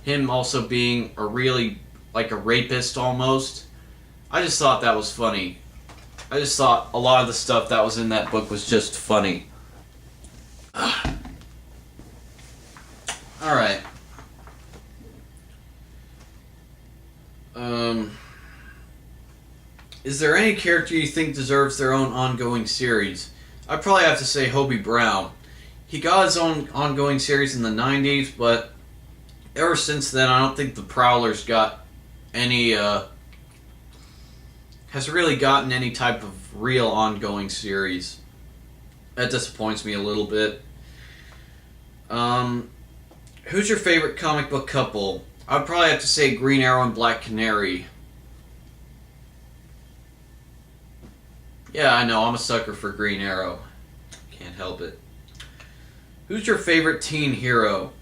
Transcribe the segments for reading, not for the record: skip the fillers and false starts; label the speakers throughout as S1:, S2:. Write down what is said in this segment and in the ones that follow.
S1: him also being a really like a rapist almost. I just thought that was funny. I just thought a lot of the stuff that was in that book was just funny. All right. Is there any character you think deserves their own ongoing series? I'd probably have to say Hobie Brown. He got his own ongoing series in the 90s, but ever since then, I don't think the Prowler's got any, has really gotten any type of real ongoing series. That disappoints me a little bit. Who's your favorite comic book couple? I'd probably have to say Green Arrow and Black Canary. Yeah, I know, I'm a sucker for Green Arrow. Can't help it. Who's your favorite teen hero?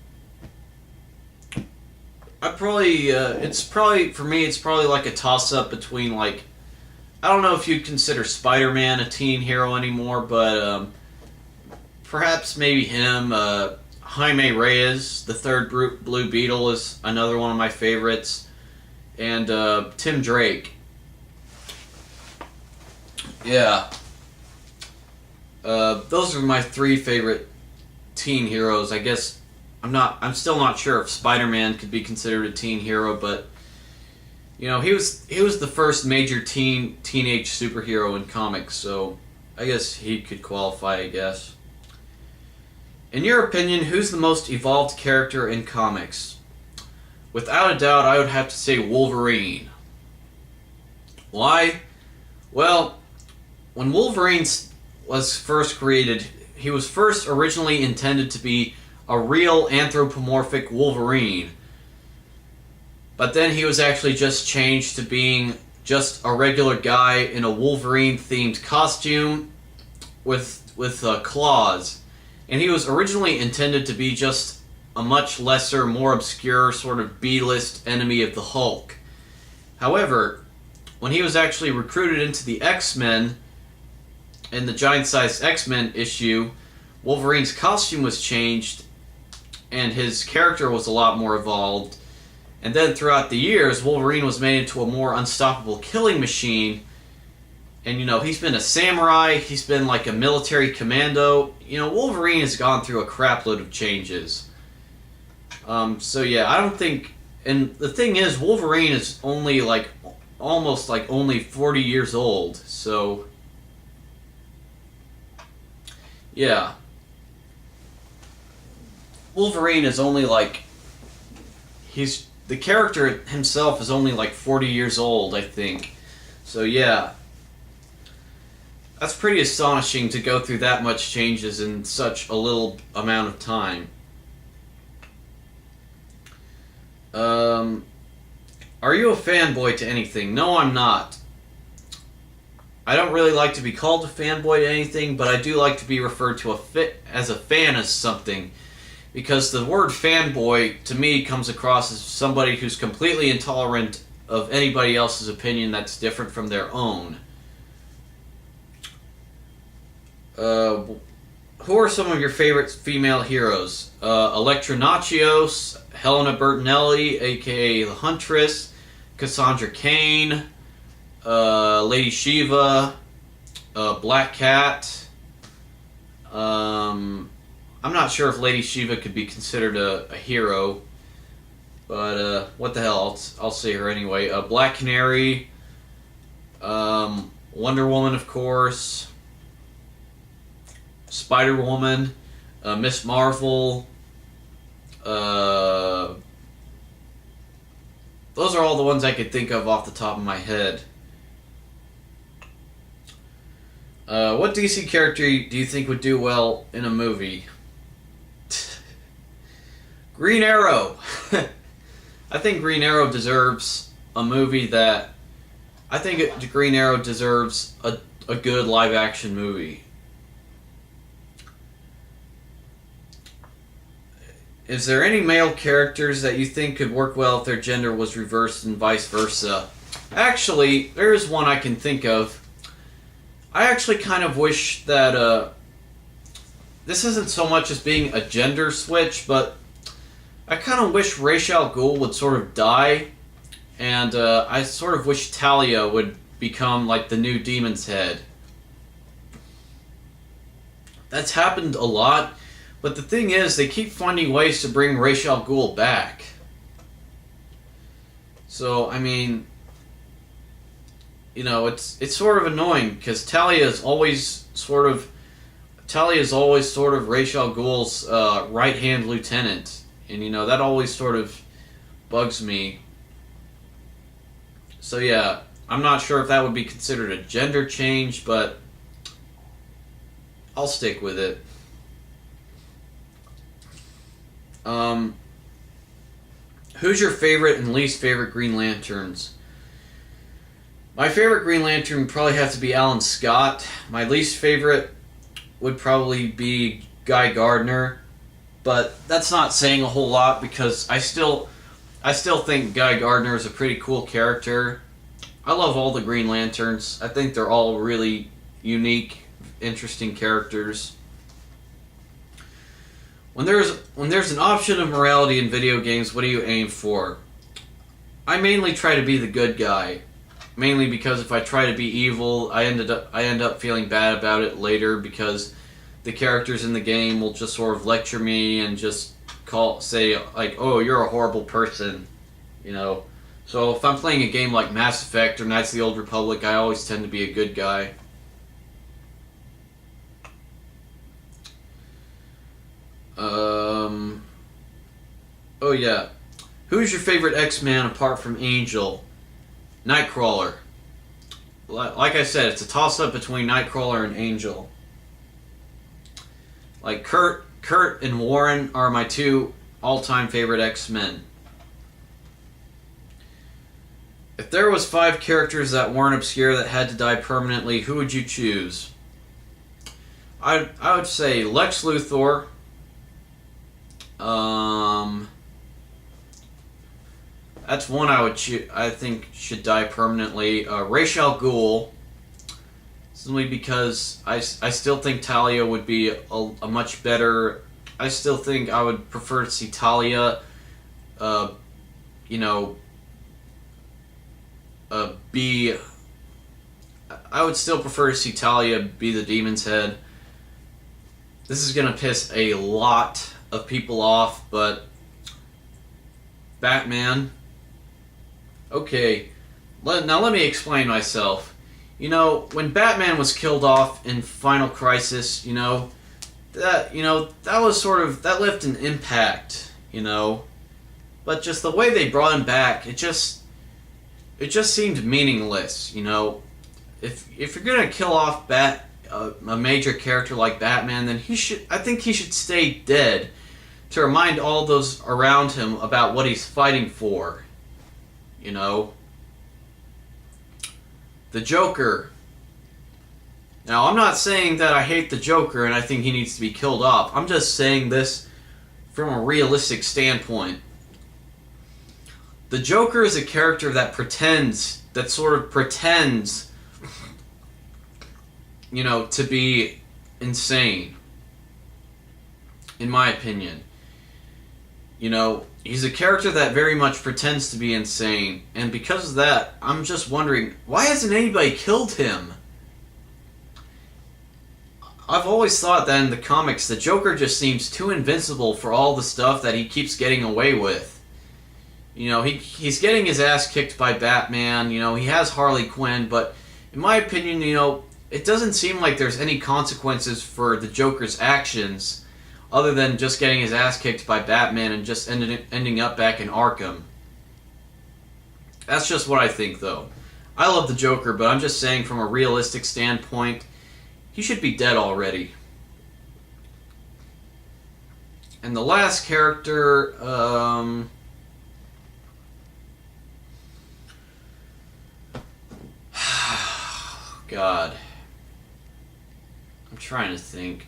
S1: I probably, for me, it's probably like a toss-up between, like, I don't know if you'd consider Spider-Man a teen hero anymore, but, perhaps maybe him. Jaime Reyes, the third Blue Beetle, is another one of my favorites. And, Tim Drake. Yeah. Those are my three favorite teen heroes. I guess I'm still not sure if Spider-Man could be considered a teen hero, but you know, he was the first major teenage superhero in comics, so I guess he could qualify, I guess. In your opinion, who's the most evolved character in comics? Without a doubt, I would have to say Wolverine. Why? Well, when Wolverine was first created, he was first originally intended to be a real anthropomorphic Wolverine. But then he was actually just changed to being just a regular guy in a Wolverine-themed costume with claws. And he was originally intended to be just a much lesser, more obscure sort of B-list enemy of the Hulk. However, when he was actually recruited into the X-Men, in the giant-sized X-Men issue, Wolverine's costume was changed, and his character was a lot more evolved. And then throughout the years, Wolverine was made into a more unstoppable killing machine. And, you know, he's been a samurai, he's been like a military commando. You know, Wolverine has gone through a crapload of changes. So yeah, I don't think... And the thing is, Wolverine is only like, almost like only 40 years old, so... Yeah. Wolverine is only like... The character himself is only like 40 years old, I think. So yeah. That's pretty astonishing to go through that much changes in such a little amount of time. Are you a fanboy to anything? No, I'm not. I don't really like to be called a fanboy to anything, but I do like to be referred to as a fan as something. Because the word fanboy, to me, comes across as somebody who's completely intolerant of anybody else's opinion that's different from their own. Who are some of your favorite female heroes? Elektra Natchios, Helena Bertinelli, aka the Huntress, Cassandra Cain, Lady Shiva, Black Cat. I'm not sure if Lady Shiva could be considered a hero, but what the hell, I'll say her anyway. Black Canary, Wonder Woman, of course, Spider-Woman, Miss Marvel. Those are all the ones I could think of off the top of my head. What DC character do you think would do well in a movie? Green Arrow. I think Green Arrow deserves a movie that... I think Green Arrow deserves a good live-action movie. Is there any male characters that you think could work well if their gender was reversed and vice versa? Actually, there is one I can think of. I actually kind of wish that... this isn't so much as being a gender switch, but I kind of wish Ra's al Ghul would sort of die, and I sort of wish Talia would become like the new Demon's Head. That's happened a lot, but the thing is, they keep finding ways to bring Ra's al Ghul back. So, I mean, you know, it's sort of annoying because Talia is always sort of Ra's al Ghul's right-hand lieutenant, and you know that always sort of bugs me. So yeah, I'm not sure if that would be considered a gender change, but I'll stick with it. Who's your favorite and least favorite Green Lanterns? My favorite Green Lantern would probably have to be Alan Scott. My least favorite would probably be Guy Gardner, but that's not saying a whole lot because I still think Guy Gardner is a pretty cool character. I love all the Green Lanterns. I think they're all really unique, interesting characters. When there's an option of morality in video games, what do you aim for? I mainly try to be the good guy. Mainly because if I try to be evil, I end up feeling bad about it later because the characters in the game will just sort of lecture me and just say like, "Oh, you're a horrible person," you know. So if I'm playing a game like Mass Effect or Knights of the Old Republic, I always tend to be a good guy. Oh yeah. Who's your favorite X-Man apart from Angel? Nightcrawler. Like I said, it's a toss-up between Nightcrawler and Angel. Like Kurt and Warren are my two all-time favorite X-Men. If there was 5 characters that weren't obscure that had to die permanently, who would you choose? I would say Lex Luthor. That's one I think should die permanently. Ra's al Ghul, simply because I still think Talia would be a much better. I still think I would prefer to see Talia, be. I would still prefer to see Talia be the Demon's Head. This is gonna piss a lot of people off, but Batman. Okay, now let me explain myself. You know, when Batman was killed off in Final Crisis, that was sort of, that left an impact, but just the way they brought him back, it just seemed meaningless, If you're gonna kill off a major character like Batman, then I think he should stay dead to remind all those around him about what he's fighting for. The Joker. Now, I'm not saying that I hate the Joker and I think he needs to be killed off. I'm just saying this from a realistic standpoint. The Joker is a character that sort of pretends, to be insane. In my opinion. He's a character that very much pretends to be insane, and because of that, I'm just wondering, why hasn't anybody killed him? I've always thought that in the comics, the Joker just seems too invincible for all the stuff that he keeps getting away with. He's getting his ass kicked by Batman, he has Harley Quinn, but in my opinion, it doesn't seem like there's any consequences for the Joker's actions, other than just getting his ass kicked by Batman and just ending up back in Arkham. That's just what I think, though. I love the Joker, but I'm just saying from a realistic standpoint, he should be dead already. And the last character, God. I'm trying to think.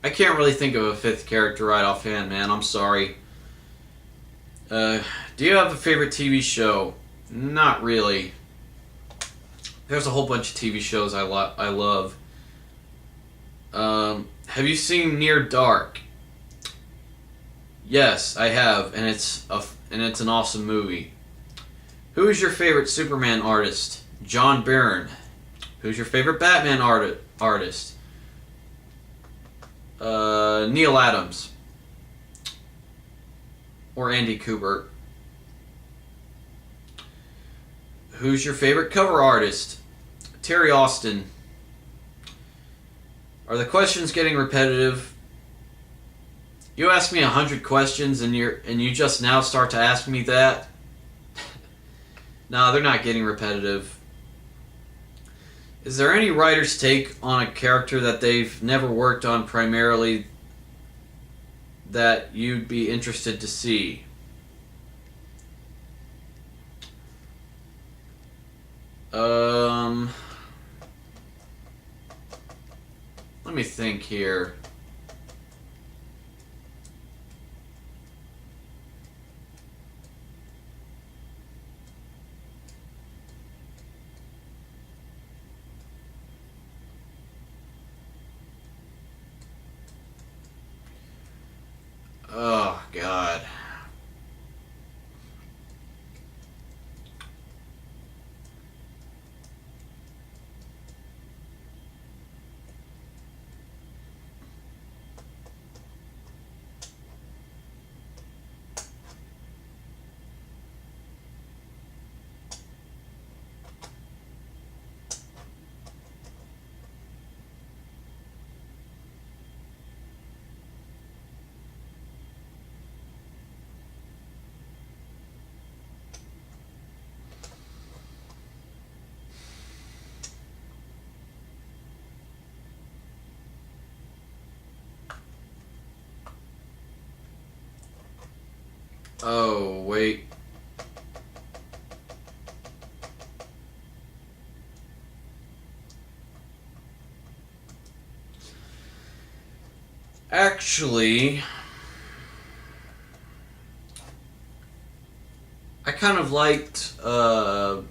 S1: I can't really think of a 5th character right offhand, man. I'm sorry. Do you have a favorite TV show? Not really. There's a whole bunch of TV shows I love. Have you seen Near Dark? Yes, I have, and it's an awesome movie. Who is your favorite Superman artist? John Byrne. Who's your favorite Batman artist? Neil Adams. Or Andy Kubert. Who's your favorite cover artist? Terry Austin. Are the questions getting repetitive? You ask me 100 questions and you just now start to ask me that? No, they're not getting repetitive. Is there any writer's take on a character that they've never worked on primarily that you'd be interested to see? Let me think here. Oh, God. Oh, wait. Actually, I kind of liked, I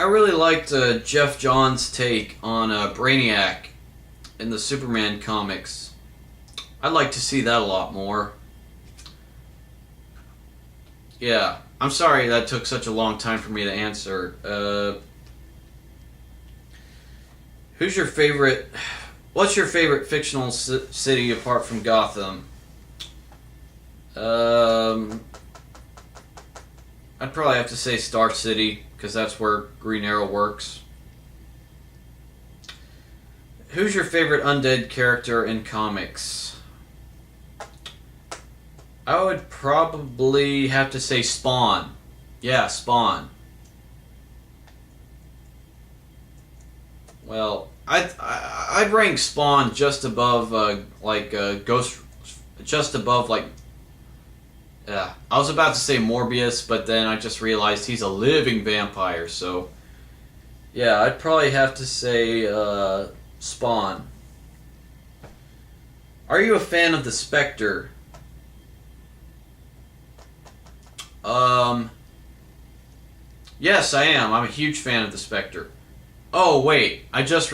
S1: really liked Jeff Johns' take on Brainiac in the Superman comics. I'd like to see that a lot more. Yeah, I'm sorry that took such a long time for me to answer. What's your favorite fictional city apart from Gotham? I'd probably have to say Star City, because that's where Green Arrow works. Who's your favorite undead character in comics? I would probably have to say Spawn. Yeah, Spawn. Well, I'd rank Spawn just above Ghost, just above yeah. I was about to say Morbius, but then I just realized he's a living vampire. So yeah, I'd probably have to say Spawn. Are you a fan of the Spectre? Yes, I am. I'm a huge fan of the Spectre. Oh, wait. I just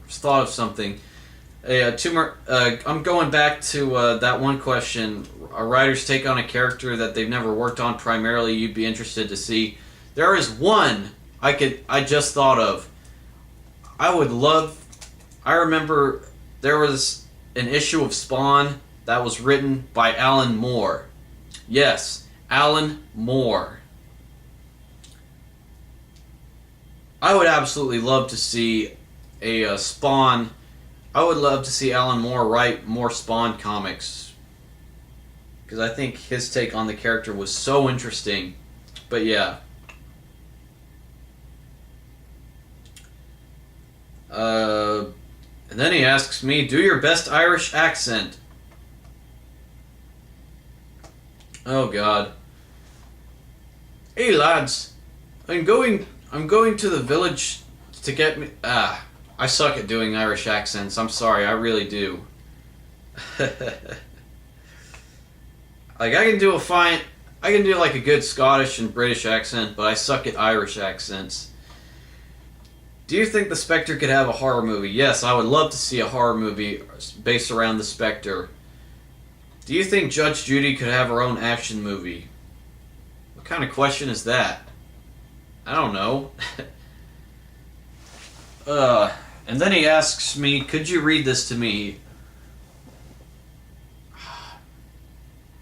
S1: thought of something. I'm going back to that one question. A writer's take on a character that they've never worked on primarily you'd be interested to see. There is one I just thought of. I remember there was an issue of Spawn that was written by Alan Moore. Yes, Alan Moore. I would absolutely love to see a Spawn. I would love to see Alan Moore write more Spawn comics, because I think his take on the character was so interesting. But yeah. And then he asks me, do your best Irish accent. Oh, God. Hey, lads. I'm going to the village to get me... I suck at doing Irish accents. I'm sorry, I really do. I can do like a good Scottish and British accent, but I suck at Irish accents. Do you think the Spectre could have a horror movie? Yes, I would love to see a horror movie based around the Spectre. Do you think Judge Judy could have her own action movie? What kind of question is that? I don't know. And then he asks me, could you read this to me?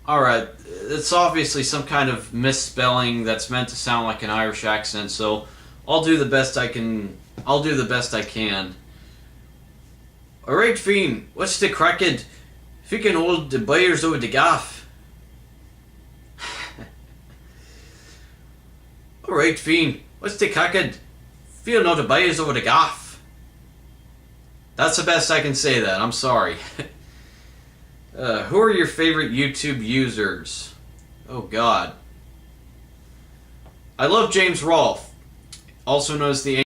S1: Alright, it's obviously some kind of misspelling that's meant to sound like an Irish accent, so I'll do the best I can. I'll do the best I can. Alright, Fiend, what's the cracked? If you can hold the buyers over the gaff. Alright, Fiend, what's the cracked? Feel no the buyers over the gaff. That's the best I can say that, I'm sorry. Who are your favorite YouTube users? Oh God. I love James Rolfe, also known as the